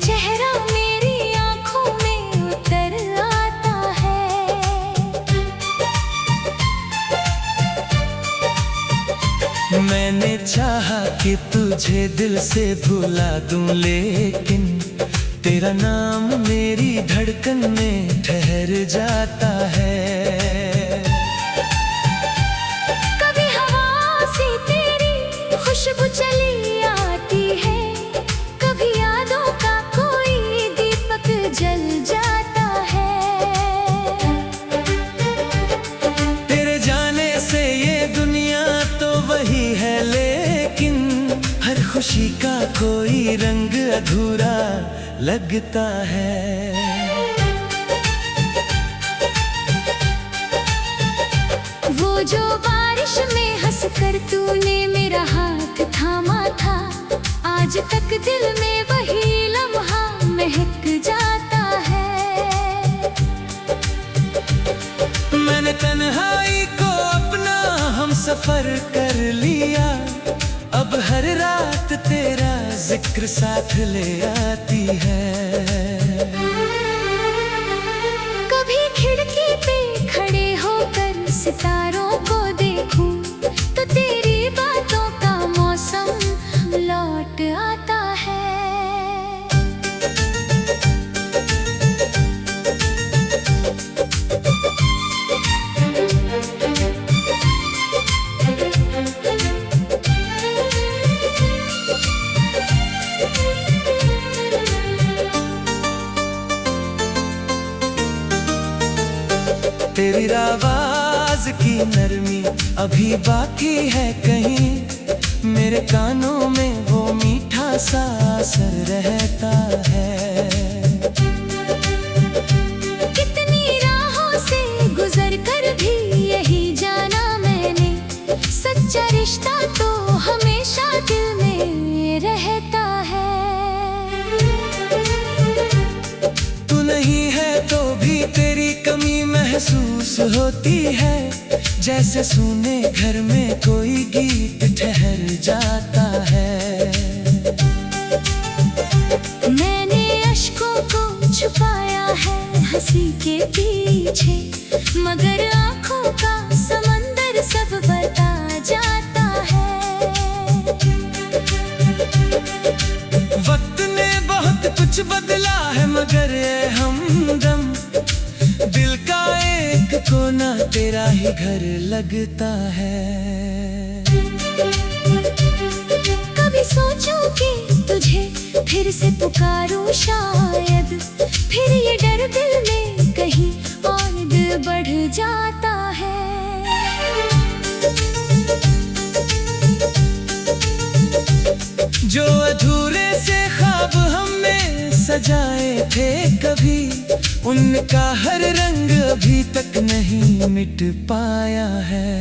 चेहरा मेरी आंखों में उतर आता है। मैंने चाहा कि तुझे दिल से भुला दूं, लेकिन तेरा नाम मेरी धड़कन में ठहर जाता है। कभी हवा से तेरी खुशबू चली आती है, कभी यादों का कोई दीपक जल जाता है। तेरे जाने से ये दुनिया तो वही है, लेकिन हर खुशी का कोई रंग अधूरा लगता है। वो जो बारिश में हंसकर तूने मेरा हाथ थामा था, आज तक दिल में वही लम्हा महक जाता है। मैंने तन्हाई को अपना हम सफर कर लिया, अब हर रात तेरा जिक्र साथ ले आती है। कभी खिड़की पे खड़े होकर सितारों को देखूं, तो तेरी बातों का मौसम लौट आता है। तेरी आवाज की नरमी अभी बाकी है कहीं, मेरे कानों में वो मीठा सा असर रहता है। कितनी राहों से गुजर कर भी यही जाना मैंने, सच्चा रिश्ता तो हमेशा दिल में रहता है। तू नहीं है तो भी तेरी कमी महसूस होती है, जैसे सुने घर में कोई गीत ठहर जाता है। मैंने अश्कों को छुपाया है हंसी के पीछे, मगर आंखों का समंदर सब बता जाता है। वक्त ने बहुत कुछ बदला है, मगर ये हमदम दिल का एक कोना तेरा ही घर लगता है। कभी सोचूं कि तुझे फिर से पुकारूं, शायद फिर ये डर दिल में कहीं और बढ़ जाता है। जो अधूरे से ख्वाब हमने सजाए थे कभी, उनका हर रंग अभी तक नहीं मिट पाया है।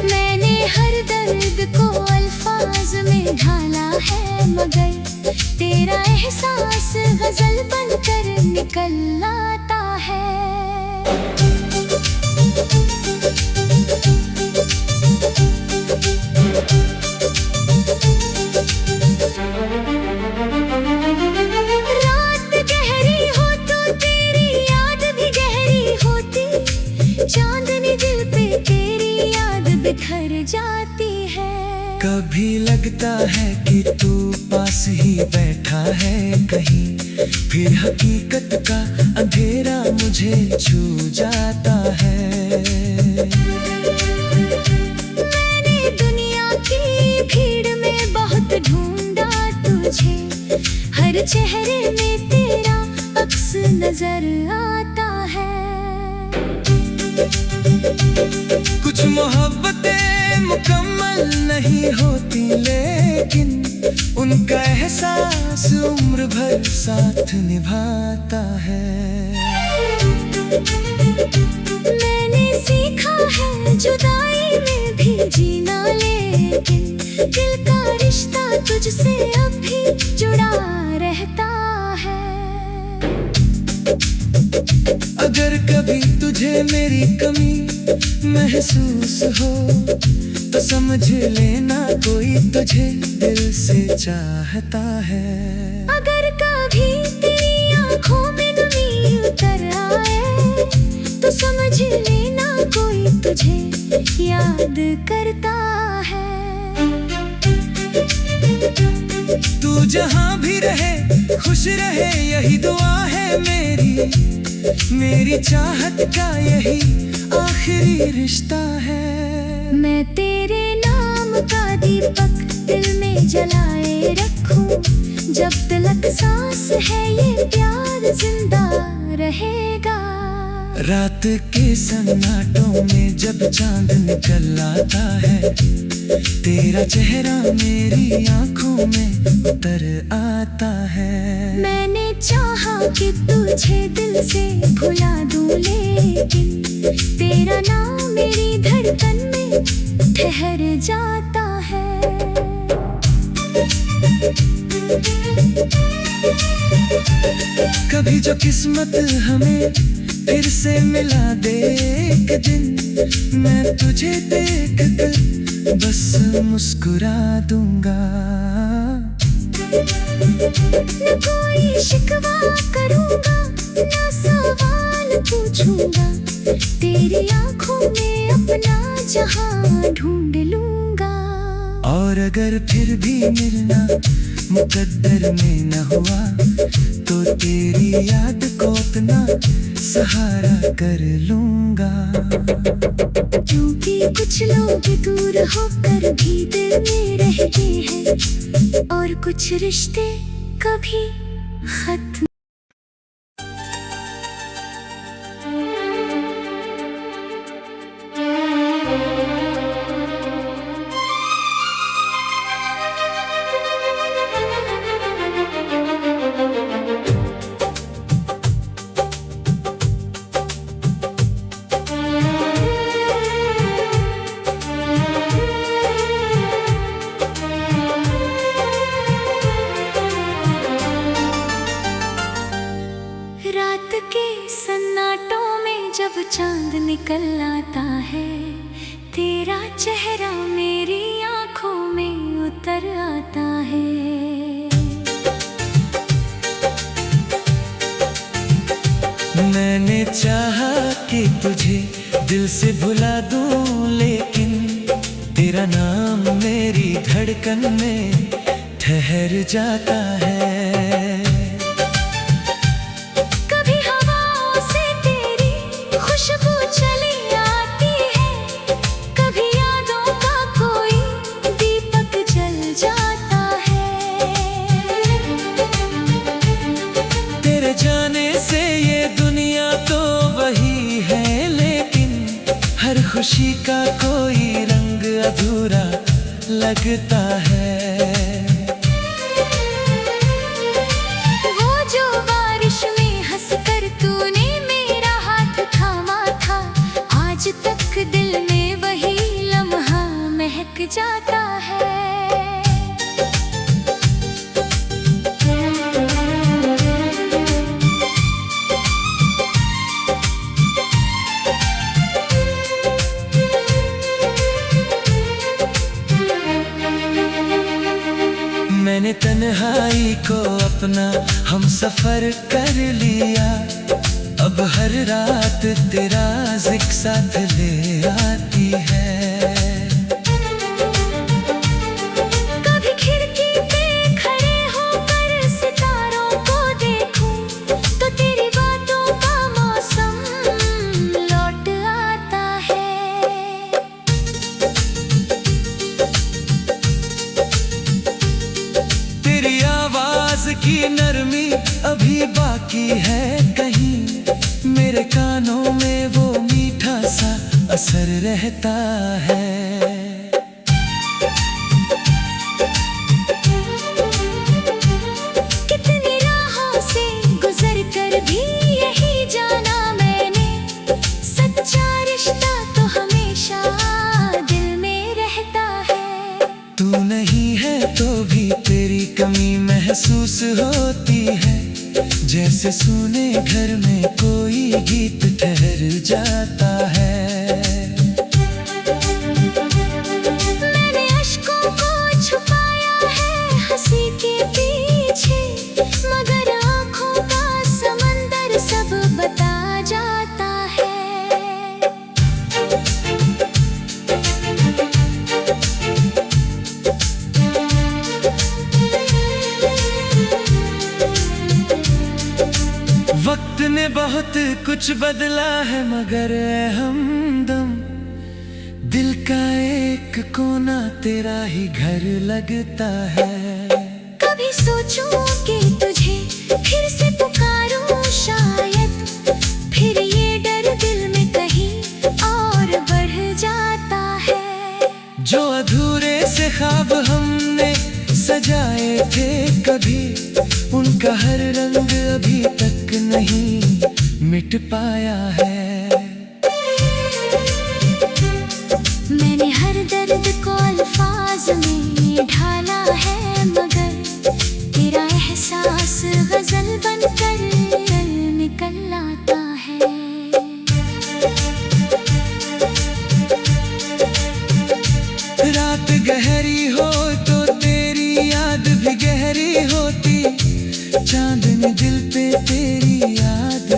मैंने हर दर्द को अल्फाज में ढाला है, मगर तेरा एहसास गजल बनकर निकल आता है। रात गहरी हो तो तेरी याद भी गहरी होती, चांदनी दिल पे तेरी याद बिखर जाती है। कभी लगता है कि तू पास ही बैठा है कहीं, फिर हकीकत का अंधेरा मुझे छू जाता है। मैंने दुनिया की भीड़ में बहुत ढूंढा तुझे, हर चेहरे में तेरा अक्स नजर आता है। कुछ मोहब्बतें मुकम्मल नहीं होती, लेकिन उनका एहसास उम्र भर साथ निभाता है। मैंने सीखा है जुदाई में भी जीना, लेकिन दिल का रिश्ता तुझसे अब भी जुड़ा रहता है। अगर कभी तुझे मेरी कमी महसूस हो तो समझ लेना कोई तुझे दिल से चाहता है। अगर कभी तेरी आंखों में नमी उतर आए तो समझ लेना कोई तुझे याद करता है। तू जहां भी रहे खुश रहे यही दुआ है मेरी चाहत का यही आखिरी रिश्ता है। मैं तेरे नाम का दीपक दिल में जलाए रखूं, जब तलक सांस है ये प्यार जिंदा रहेगा। रात के सन्नाटों में जब चांद निकल आता है, तेरा चेहरा मेरी आंखों में उतर आता है। मैंने चाहा कि तुझे दिल से भुला दूं, लेकिन तेरा नाम मेरी धड़कन में ठहर जाता है। कभी जो किस्मत हमें फिर से मिला दे एक दिन, मैं तुझे देख कर बस मुस्कुरा दूंगा। न कोई शिकवा करूंगा, न सवाल पूछूंगा, तेरी आंखों में अपना जहां ढूंढ लूंगा। और अगर फिर भी मिलना मुकद्दर में न हुआ, तो तेरी याद को अपना सहारा कर लूंगा। क्योंकि कुछ लोग दूर होकर भी दिल में रहते हैं, और कुछ रिश्ते कभी खत्म। रात के सन्नाटों में जब चांद निकल आता है, तेरा चेहरा मेरी आंखों में उतर आता है। मैंने चाहा कि तुझे दिल से भुला दूं, लेकिन तेरा नाम मेरी धड़कन में ठहर जाता है। खुशी का कोई रंग अधूरा लगता है। वो जो बारिश में हंसकर तूने मेरा हाथ थामा था, आज तक दिल में वही लम्हा महक जाता है। मैंने तन्हाई को अपना हम सफर कर लिया, अब हर रात तेरा जिक्र साथ ले आती है। कभी खिड़की पे खड़े होकर सितारों को देखूं, तो तेरी बातों का मौसम लौट आता है। की नरमी अभी बाकी है कहीं, मेरे कानों में वो मीठा सा असर रहता है। कितनी राहों से गुजर कर भी यही जाना मैंने, सच्चा रिश्ता तो हमेशा दिल में रहता है। तू नहीं है तो भी तेरी कमी महसूस होती है, जैसे सुने घर में कोई गीत ठहर जाता है। बहुत कुछ बदला है मगर ऐ हमदम दिल का एक कोना तेरा ही घर लगता है। कभी सोचूं कि तुझे फिर से पुकारूं शायद, फिर ये डर दिल में कहीं और बढ़ जाता है। जो अधूरे से ख्वाब हमने सजाए थे कभी, उनका हर रंग अभी तक नहीं मिट पाया है। मैंने हर दर्द को अल्फाज में ढाला है मगर तेरा एहसास गजल बनकर निकल आता है। रात गहरी हो तो तेरी याद भी गहरी होती, चांदनी दिल पे तेरी याद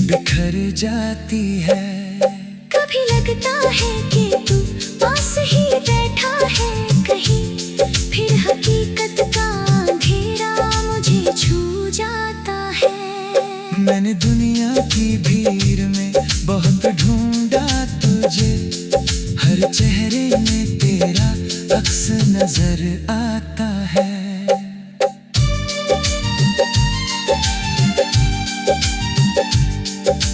बिखर जाती है। कभी लगता है कि तू पास ही बैठा है कहीं, फिर हकीकत का अंधेरा मुझे छू जाता है। मैंने दुनिया की भीड़ में बहुत ढूंढा तुझे, हर चेहरे में तेरा अक्स नजर आता है।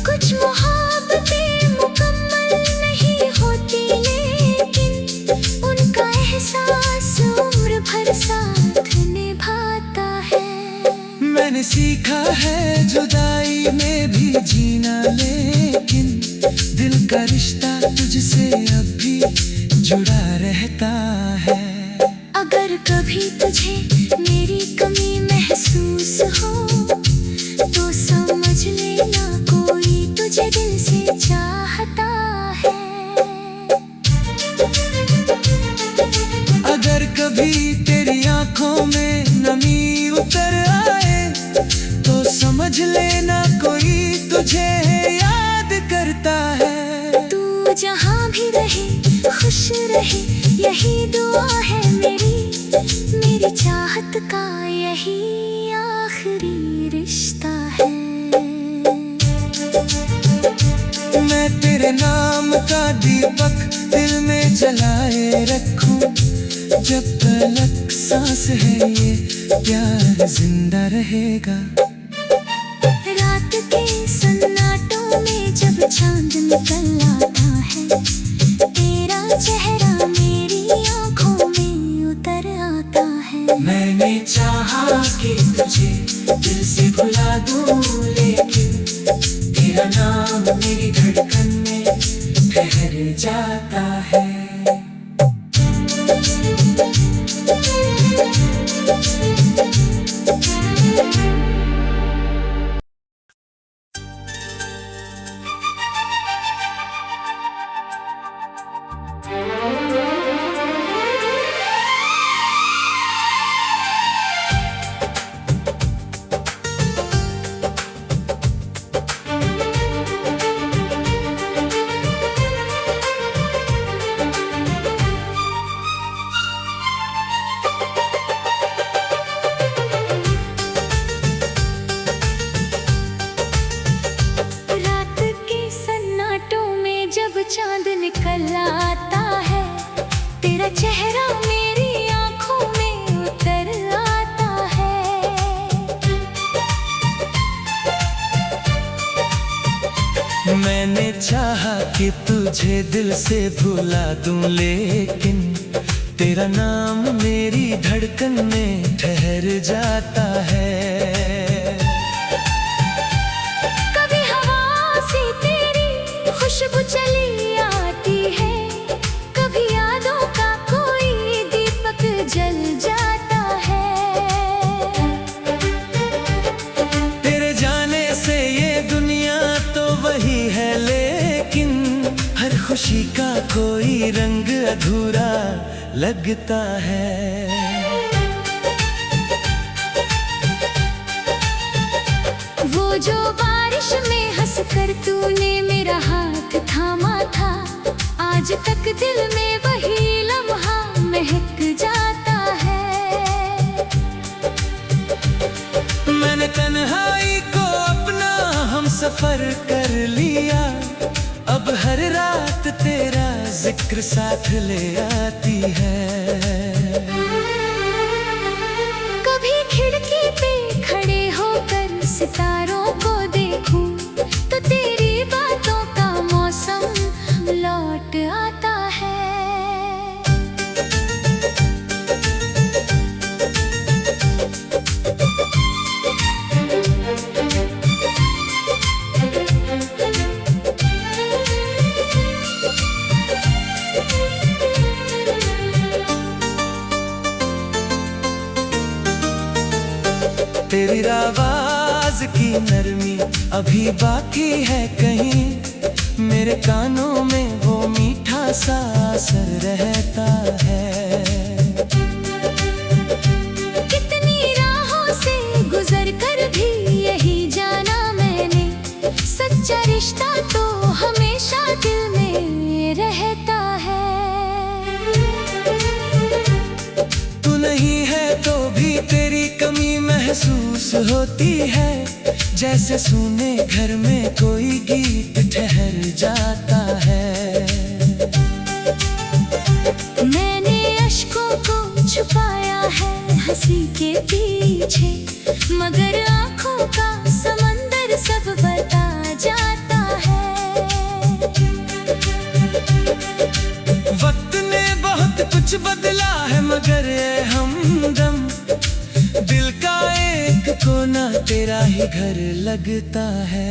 कुछ मोहब्बतें मुकम्मल नहीं होती लेकिन उनका एहसास उम्र भर साथ निभाता है। मैंने सीखा है जुदाई में भी जीना, लेकिन दिल का रिश्ता तुझसे अब भी जुड़ा रहता है। अगर कभी तुझे मेरी कमी महसूस हो तो समझ लेना कोई तुझे दिल से चाहता है। अगर कभी तेरी आंखों में नमी उतर आए तो समझ लेना कोई तुझे याद करता है। तू जहाँ भी रहे खुश रहे यही दुआ है मेरी चाहत का यही आखिरी रिश्ता है। मैं तेरे नाम का दीपक दिल में जलाए रखूं, जब तक सांस है ये प्यार जिंदा रहेगा। रात के सन्नाटों में जब चांद निकल आता है, तेरा चेहरा मेरी आंखों में उतर आता है। मैंने चाहा कि तुझे दिल से भुला दूं, लेकिन तेरा नाम मेरी धड़कन में ठहर जाता है। चांद निकल आता है, तेरा चेहरा मेरी आंखों में उतर आता है। मैंने चाहा कि तुझे दिल से भुला दूं, लेकिन तेरा नाम मेरी धड़कन में ठहर जाता है। कभी हवा से तेरी खुशबू चली आती है, कभी यादों का कोई दीपक जल जाता है। तेरे जाने से ये दुनिया तो वही है, लेकिन हर खुशी का कोई रंग अधूरा लगता है। वो जो बारिश में हंसकर तूने मेरा हाथ थामा था, आज तक दिल में वही लम्हा महक जाता है। मैंने तन्हाई को अपना हम सफर कर लिया, अब हर रात तेरा जिक्र साथ ले आती है। कभी खिड़की पे खड़े होकर सितारों को देखूं तो तेरी बातों का मौसम लौट आता है। तेरी आवाज की नरमी अभी बाकी है कहीं, मेरे कानों में वो मीठा सा असर रहता है। कितनी राहों से गुजर कर भी यही जाना मैंने, सच्चा रिश्ता तो हमेशा दिल में रहता है। तू नहीं है तो भी तेरी कमी महसूस होती है, जैसे सुने घर में कोई गीत ठहर जाता है। मैंने अश्कों को छुपाया है हंसी के पीछे, मगर आंखों का समंदर सब बता जाता है। वक्त ने बहुत कुछ बदला है मगर ये हमदम, दिल का एक कोना तेरा ही घर लगता है।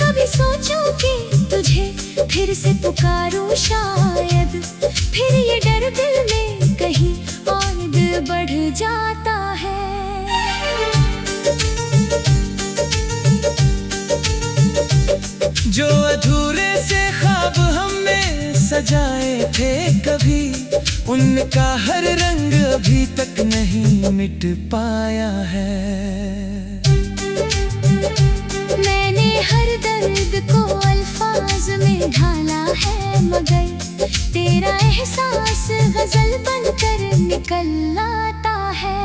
कभी सोचूं कि तुझे फिर से पुकारूं शायद, फिर ये डर दिल में कहीं और बढ़ जाता है। जो अधूरे से ख्वाब हमने सजाए थे कभी, उनका हर रंग अभी तक नहीं मिट पाया है। मैंने हर दर्द को अल्फाज में ढाला है, मगर तेरा एहसास गजल बनकर निकल आता है।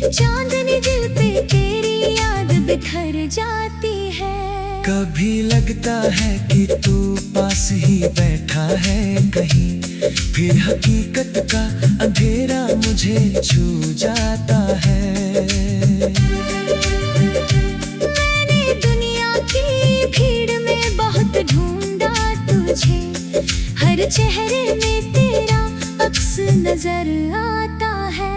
चांदनी दिल पे तेरी याद बिखर जाती है। कभी लगता है कि तू पास ही बैठा है कहीं, फिर हकीकत का अंधेरा मुझे छू जाता है। मैंने दुनिया की भीड़ में बहुत ढूंढा तुझे, हर चेहरे में तेरा अक्स नजर आता है।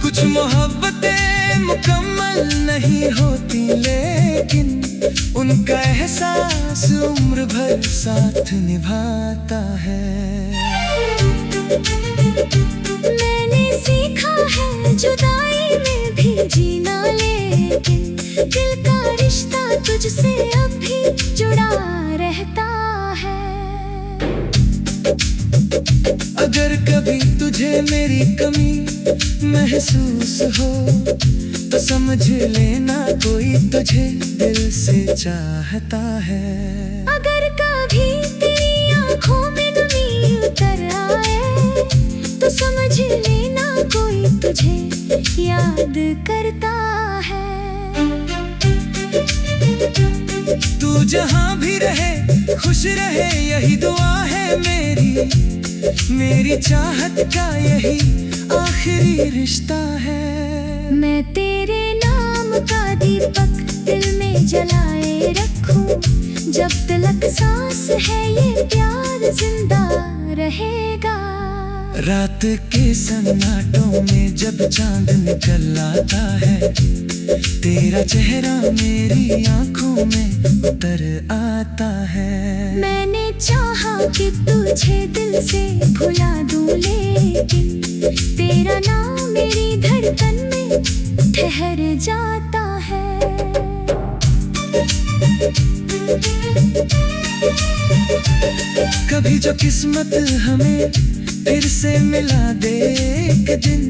कुछ मोहब्बतें मुकम्मल नहीं होती, लेकिन उनका एहसास उम्र भर साथ निभाता है। मैंने सीखा है जुदाई में भी जीना, लेकिन दिल का रिश्ता तुझसे अब भी जुड़ा रहता है। अगर कभी तुझे मेरी कमी महसूस हो तो समझ लेना कोई तुझे दिल से चाहता है। अगर कभी तेरी आंखों में नमी उतर आए तो समझ लेना कोई तुझे याद करता है। तू जहां भी रहे खुश रहे यही दुआ है मेरी चाहत का यही आखिरी रिश्ता है। मैं तेरे नाम का दीपक दिल में जलाए रखूं, जब तलक सांस है ये प्यार जिंदा रहेगा। रात के सन्नाटों में जब चांद निकल आता है, तेरा चेहरा मेरी आंखों में उतर आता है। मैंने चाहा कि तुझे दिल से भुला दूं, लेकिन तेरा नाम मेरी धड़कन में ठहर जाता है। कभी जो किस्मत हमें फिर से मिला दे एक दिन,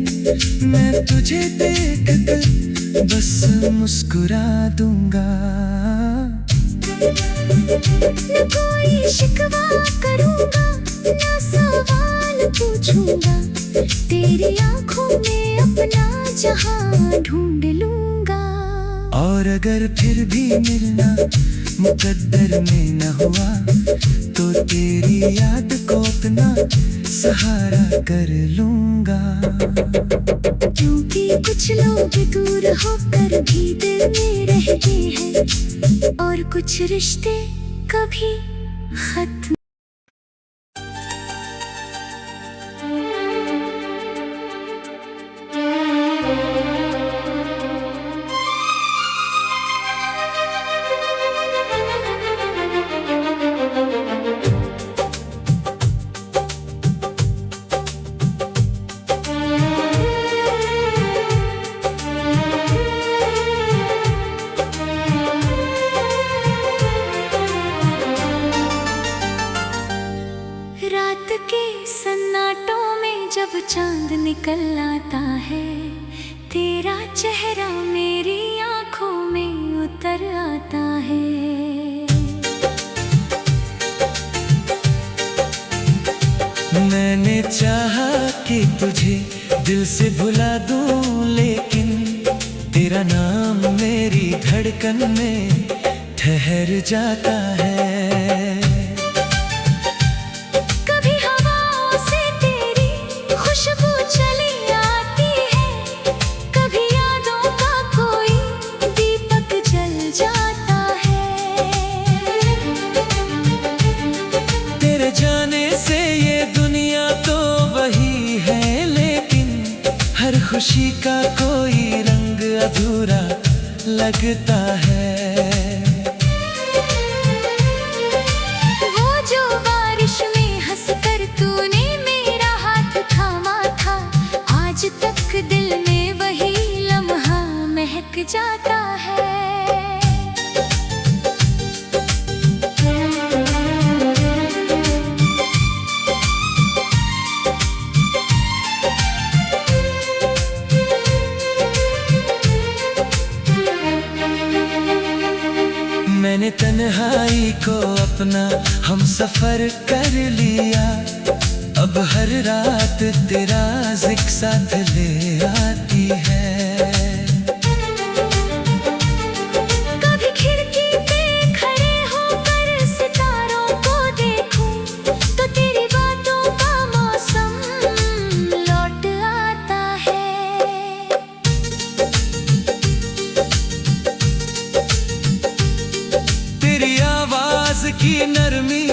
मैं तुझे देख कर बस मुस्कुरा दूंगा। न कोई शिकवा करूंगा, न सवाल पूछूंगा, तेरी आंखों में अपना जहां ढूंढ लूंगा। और अगर फिर भी मिलना मुकद्दर में न हुआ, तो तेरी याद को अपना सहारा कर लूंगा। क्योंकि कुछ लोग दूर होकर भी दिल में रहते हैं, और कुछ रिश्ते कभी खत्म। रात के सन्नाटों में जब चांद निकल आता है, तेरा चेहरा मेरी आंखों में उतर आता है। मैंने चाहा कि तुझे दिल से भुला दूं, लेकिन तेरा नाम मेरी धड़कन में ठहर जाता है। खुशबू चली आती है, कभी यादों का कोई दीपक जल जाता है। तेरे जाने से ये दुनिया तो वही है, लेकिन हर खुशी का कोई रंग अधूरा लगता है। वो जो बारिश में हंसकर तूने आज तक दिल में वही लम्हा महक जाता है। मैंने तन्हाई को अपना हम सफर कर लिया, अब हर रात तेरा जिक्र साथ ले आती है। कभी खिड़की पे खड़े होकर सितारों को देखूं, तो तेरी बातों का मौसम लौट आता है। तेरी आवाज की नरमी